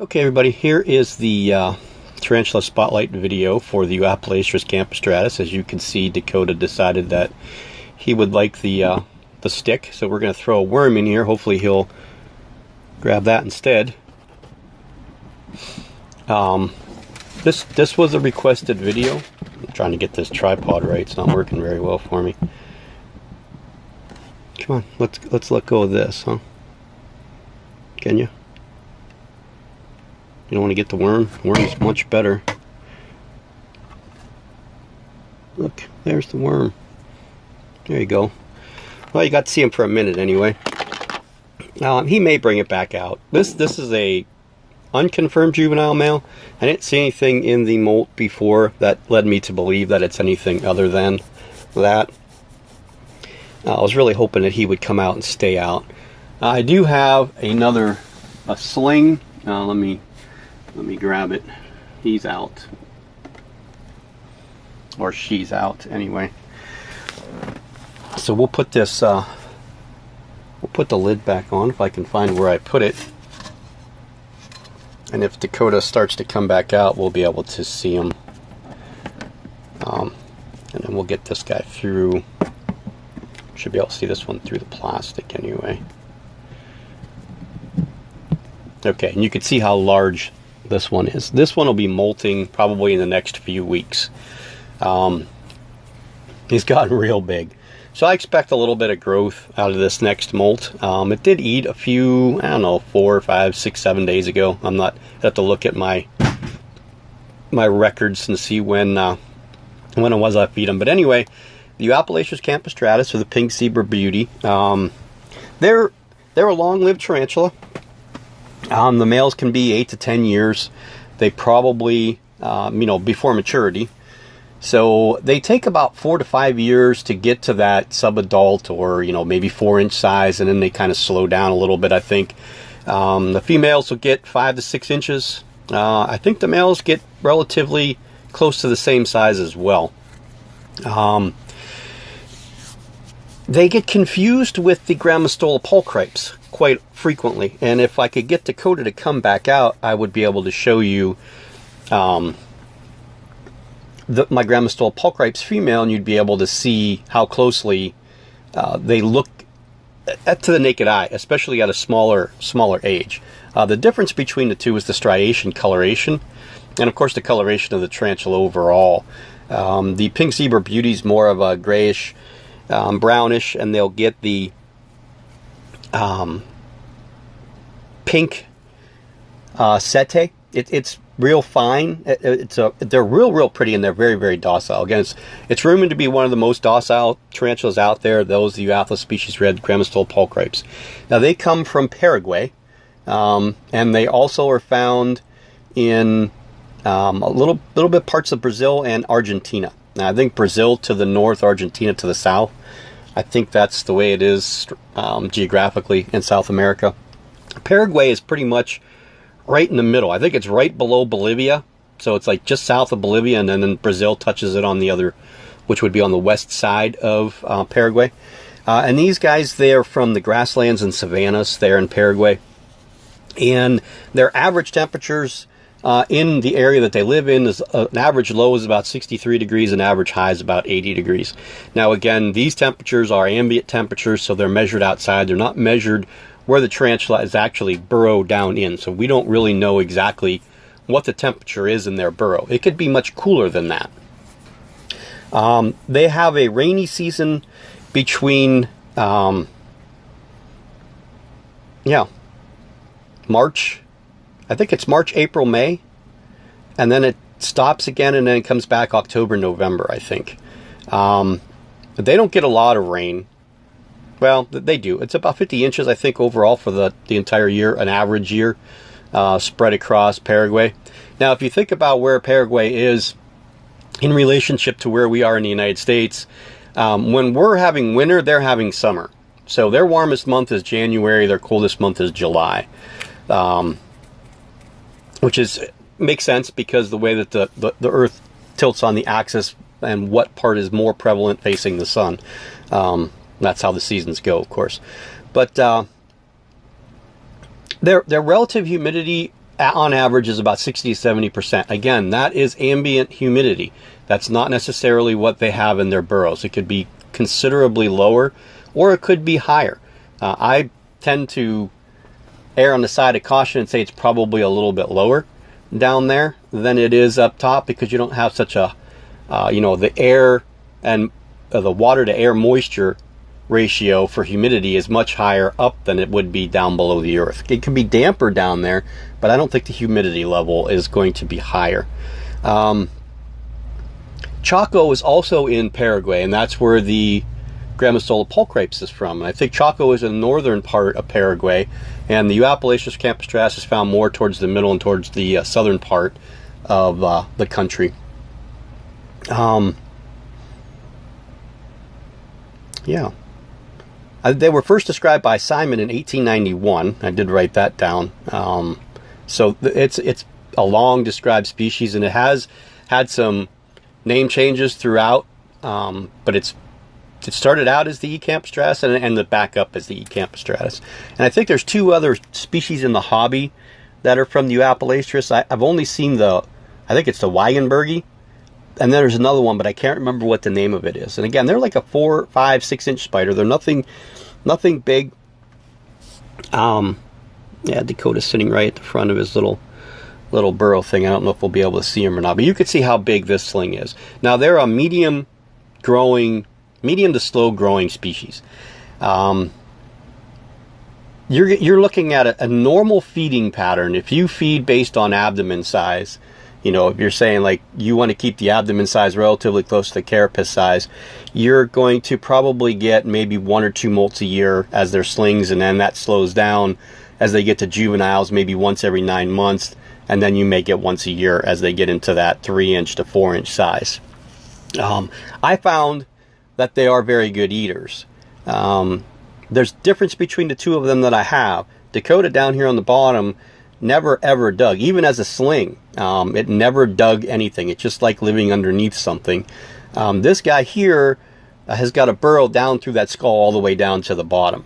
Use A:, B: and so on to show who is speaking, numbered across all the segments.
A: Okay, everybody, here is the tarantula spotlight video for the Eupalaestrus campestratus. As you can see, Dakota decided that he would like the stick, so we're going to throw a worm in here. Hopefully he'll grab that instead. This was a requested video. I'm trying to get this tripod right. It's not working very well for me. Come on, let's let go of this, huh? Can you? You don't want to get the worm. The worm is much better. Look, there's the worm. There you go. Well, you got to see him for a minute anyway. He may bring it back out. This is a unconfirmed juvenile male. I didn't see anything in the molt before that led me to believe that it's anything other than that. I was really hoping that he would come out and stay out. I do have a sling. Let me grab it. He's out. Or she's out, anyway. So we'll put this, we'll put the lid back on if I can find where I put it. And if Dakota starts to come back out, we'll be able to see him. And then we'll get this guy through. Should be able to see this one through the plastic anyway. Okay, and you can see how large this one is. This one will be molting probably in the next few weeks. He's gotten real big. So I expect a little bit of growth out of this next molt. It did eat a few, I don't know, 4, 5, 6, 7 days ago. I have to look at my records and see when it was I feed them. But anyway, the Eupalaestrus campestratus, or the pink zebra beauty, they're a long-lived tarantula. The males can be 8 to 10 years. They probably, before maturity. So they take about 4 to 5 years to get to that subadult, or, maybe 4-inch size, and then they kind of slow down a little bit, I think. The females will get 5 to 6 inches. I think the males get relatively close to the same size as well. They get confused with the Grammostola pulchripes quite frequently, and if I could get Dakota to come back out, I would be able to show you my Grammostola pulchripes female, and you'd be able to see how closely they look to the naked eye, especially at a smaller age. The difference between the two is the striation coloration, and of course the coloration of the tarantula overall. The pink zebra beauty is more of a grayish, brownish, and they'll get the pink setae. It's real fine. They're real pretty, and they're very docile. Again, it's rumored to be one of the most docile tarantulas out there. Those the Euophalis species red Grammostola pulchripes. Now they come from Paraguay, and they also are found in a little bit parts of Brazil and Argentina. Now I think Brazil to the north, Argentina to the south. I think that's the way it is geographically in South America. Paraguay is pretty much right in the middle. I think it's right below Bolivia. So it's like just south of Bolivia, and then Brazil touches it on the other, which would be on the west side of Paraguay. And these guys, they are from the grasslands and savannas there in Paraguay. And their average temperatures in the area that they live in is an average low is about 63 degrees and average high is about 80 degrees. Now again, these temperatures are ambient temperatures, so they're measured outside. They're not measured where the tarantula is actually burrowed down in. So we don't really know exactly what the temperature is in their burrow. It could be much cooler than that. They have a rainy season between March, I think it's March, April, May, and then it stops again, and then it comes back October, November, I think. They don't get a lot of rain. Well, they do. It's about 50 inches, I think, overall for the entire year, an average year, spread across Paraguay. Now, if you think about where Paraguay is in relationship to where we are in the United States, when we're having winter, they're having summer. So their warmest month is January, their coldest month is July. Which makes sense because the way that the Earth tilts on the axis and what part is more prevalent facing the sun. That's how the seasons go, of course. But their relative humidity on average is about 60 to 70%. Again, that is ambient humidity. That's not necessarily what they have in their burrows. It could be considerably lower, or it could be higher. I tend to err on the side of caution and say it's probably a little bit lower down there than it is up top, because you don't have such a, the air and the water to air moisture ratio for humidity is much higher up than it would be down below the earth. It can be damper down there, but I don't think the humidity level is going to be higher. Chaco is also in Paraguay, and that's where the Gramisola pulchrapes is from. And I think Chaco is in the northern part of Paraguay, and the Eupalaestrus campestratus is found more towards the middle and towards the southern part of the country. Yeah. They were first described by Simon in 1891. I did write that down. So it's a long described species, and it has had some name changes throughout, but it started out as the E. campestratus and the backup as the E. campestratus. And I think there's two other species in the hobby that are from the Eupalaestrus. I've only seen I think it's the Wagenbergi, and then there's another one, but I can't remember what the name of it is. And again, they're like a 4, 5, 6 inch spider. They're nothing big. Yeah, Dakota's sitting right at the front of his little burrow thing. I don't know if we'll be able to see him or not, but you can see how big this sling is. Now, they're a medium to slow growing species. You're looking at a normal feeding pattern. If you feed based on abdomen size, if you're saying like you want to keep the abdomen size relatively close to the carapace size, you're going to probably get maybe 1 or 2 molts a year as their slings, and then that slows down as they get to juveniles, maybe once every 9 months, and then you may get once a year as they get into that 3 inch to 4 inch size. I found that they are very good eaters. There's difference between the two of them that I have. Dakota down here on the bottom never ever dug, even as a sling. It never dug anything. It's just like living underneath something. This guy here has got a burrow down through that skull all the way down to the bottom,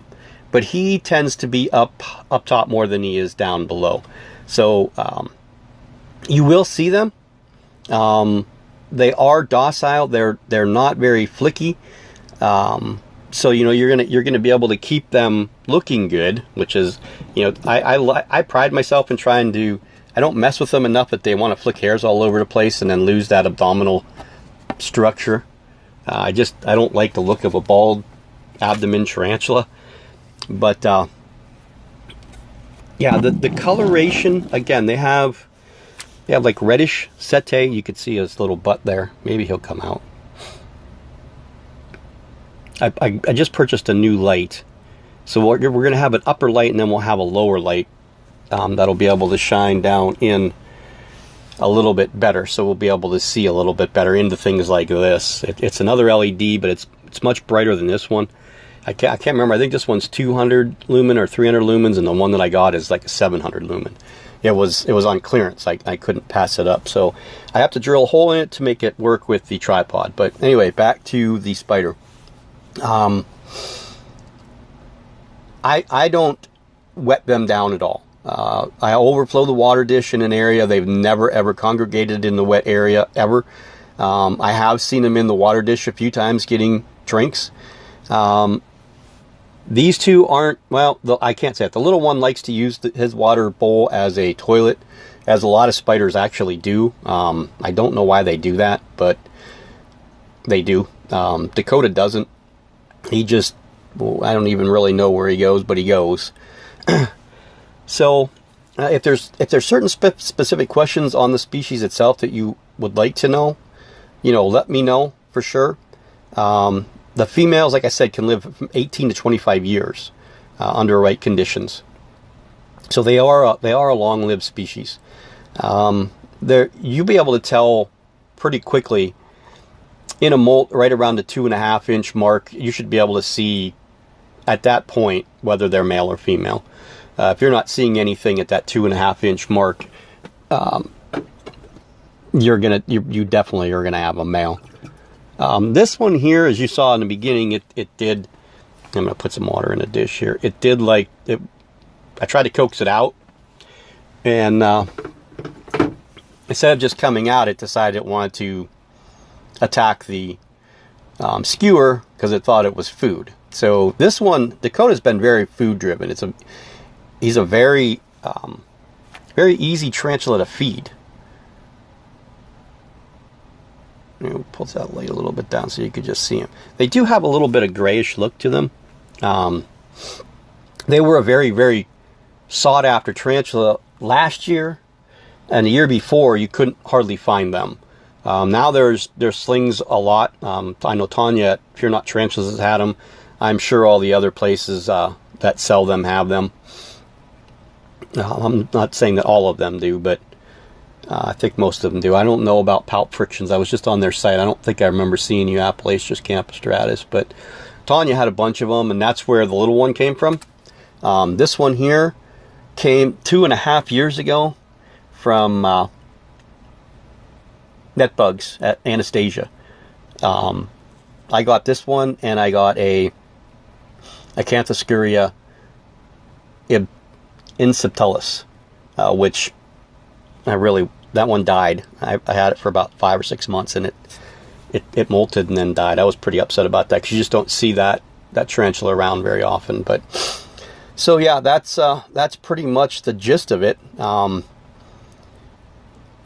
A: but he tends to be up top more than he is down below. So you will see them. They are docile. They're not very flicky. So you're gonna be able to keep them looking good, which is, I pride myself in trying to. I don't mess with them enough that they want to flick hairs all over the place and then lose that abdominal structure. I don't like the look of a bald abdomen tarantula. But yeah, the coloration, again, they have like reddish setae. You could see his little butt there. Maybe he'll come out. I just purchased a new light, so we're going to have an upper light, and then we'll have a lower light that'll be able to shine down in a little bit better, so we'll be able to see a little bit better into things like this. It's another LED, but it's much brighter than this one. I can't remember. I think this one's 200 lumen or 300 lumens, and the one that I got is like a 700 lumen. It was on clearance. I couldn't pass it up, so I have to drill a hole in it to make it work with the tripod. But anyway, back to the spider. I don't wet them down at all. I overflow the water dish in an area. They've never ever congregated in the wet area ever. I have seen them in the water dish a few times getting drinks. These two aren't, well, I can't say it. The little one likes to use his water bowl as a toilet, as a lot of spiders actually do. I don't know why they do that, but they do. Dakota doesn't. He just, I don't even really know where he goes, but he goes. So, if there's certain specific questions on the species itself that you would like to know, let me know for sure. The females, like I said, can live from 18 to 25 years under right conditions. So they are a long-lived species. You'll be able to tell pretty quickly in a molt right around the 2.5 inch mark. You should be able to see at that point whether they're male or female. If you're not seeing anything at that 2.5 inch mark, you definitely are gonna have a male. This one here, as you saw in the beginning, it did. I'm gonna put some water in a dish here. It did I tried to coax it out, And instead of just coming out, it decided it wanted to attack the skewer because it thought it was food. So this one, Dakota's been very food driven. He's a very very easy tarantula to feed. Pull that light a little bit down so you could just see him. They do have a little bit of grayish look to them. They were a very, very sought after tarantula last year, and the year before you couldn't hardly find them. Now there's slings a lot. I know Tanya at Fear Not Tarantulas has had them. I'm sure all the other places that sell them have them. I'm not saying that all of them do, but I think most of them do. I don't know about palp frictions. I was just on their site. I don't think I remember seeing Eupalaestrus campestratus, but Tanya had a bunch of them, and that's where the little one came from. This one here came 2.5 years ago from Netbugs at Anastasia. I got this one, and I got a Acanthoscuria inseptilis, which that one died. I had it for about 5 or 6 months, and it molted and then died. I was pretty upset about that because you just don't see that tarantula around very often. But so yeah, that's pretty much the gist of it. I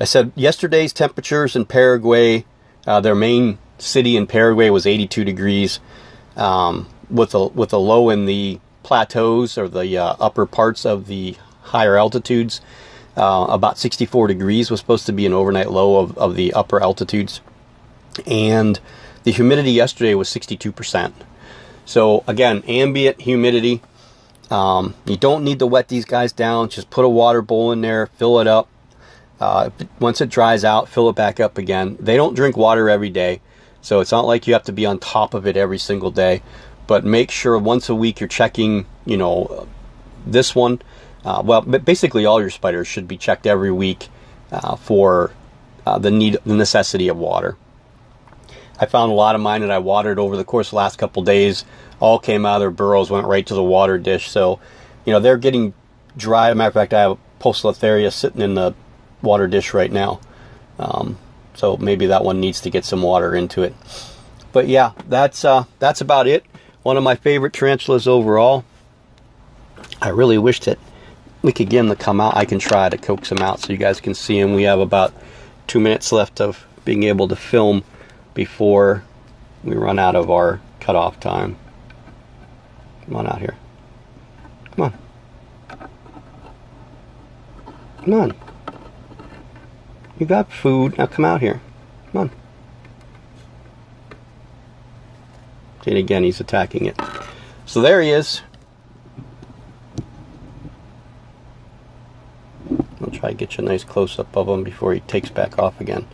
A: said yesterday's temperatures in Paraguay, their main city in Paraguay was 82 degrees, with a low in the plateaus or the upper parts of the higher altitudes. About 64 degrees was supposed to be an overnight low of the upper altitudes. And the humidity yesterday was 62%. So again, ambient humidity. You don't need to wet these guys down. Just put a water bowl in there, fill it up. Once it dries out, fill it back up again. They don't drink water every day, so it's not like you have to be on top of it every single day. But make sure once a week you're checking, this one. Well, basically all your spiders should be checked every week for the necessity of water. I found a lot of mine that I watered over the course of the last couple days all came out of their burrows, went right to the water dish. So, they're getting dry. As a matter of fact, I have a Poecilotheria sitting in the water dish right now. So maybe that one needs to get some water into it. But yeah, that's about it. One of my favorite tarantulas overall. I really wish that we could get them to come out. I can try to coax them out so you guys can see them. We have about 2 minutes left of being able to film before we run out of our cutoff time. Come on out here. Come on. Come on. You got food. Now come out here. Come on. And again, he's attacking it. So there he is. I'll try to get you a nice close-up of him before he takes back off again.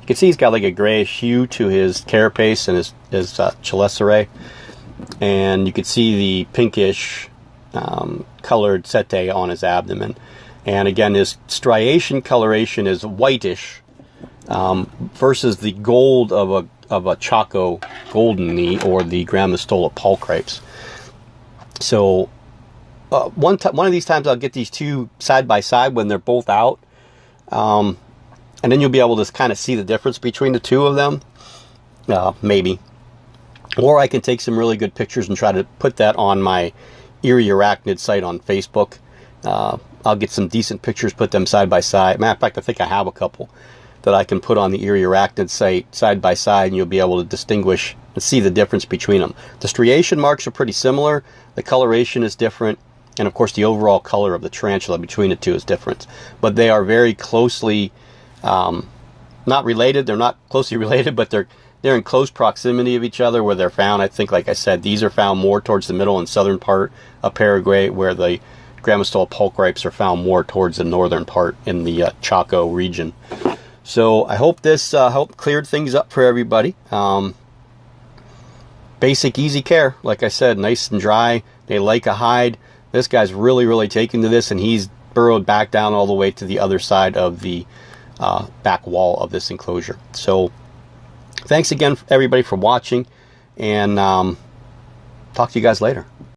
A: You can see he's got like a grayish hue to his carapace and his chelicerae. And you can see the pinkish colored setae on his abdomen. And again, his striation coloration is whitish versus the gold of a Chaco golden knee or the Grammostola pulchripes. So one of these times I'll get these two side by side when they're both out, and then you'll be able to kind of see the difference between the two of them, maybe. Or I can take some really good pictures and try to put that on my Eerie Arachnid site on Facebook. I'll get some decent pictures, put them side by side. Matter of fact, I think I have a couple that I can put on the Eerie Arachnid site side by side, and you'll be able to distinguish and see the difference between them. The striation marks are pretty similar. The coloration is different. And of course, the overall color of the tarantula between the two is different. But they are very closely, not related. They're not closely related, but they're in close proximity of each other where they're found. I think, like I said, these are found more towards the middle and southern part of Paraguay, where the Grammostola pulchripes are found more towards the northern part in the Chaco region. So I hope this helped cleared things up for everybody. Basic, easy care. Like I said, nice and dry. They like a hide. This guy's really, really taken to this, and he's burrowed back down all the way to the other side of the back wall of this enclosure. So thanks again, everybody, for watching, and talk to you guys later.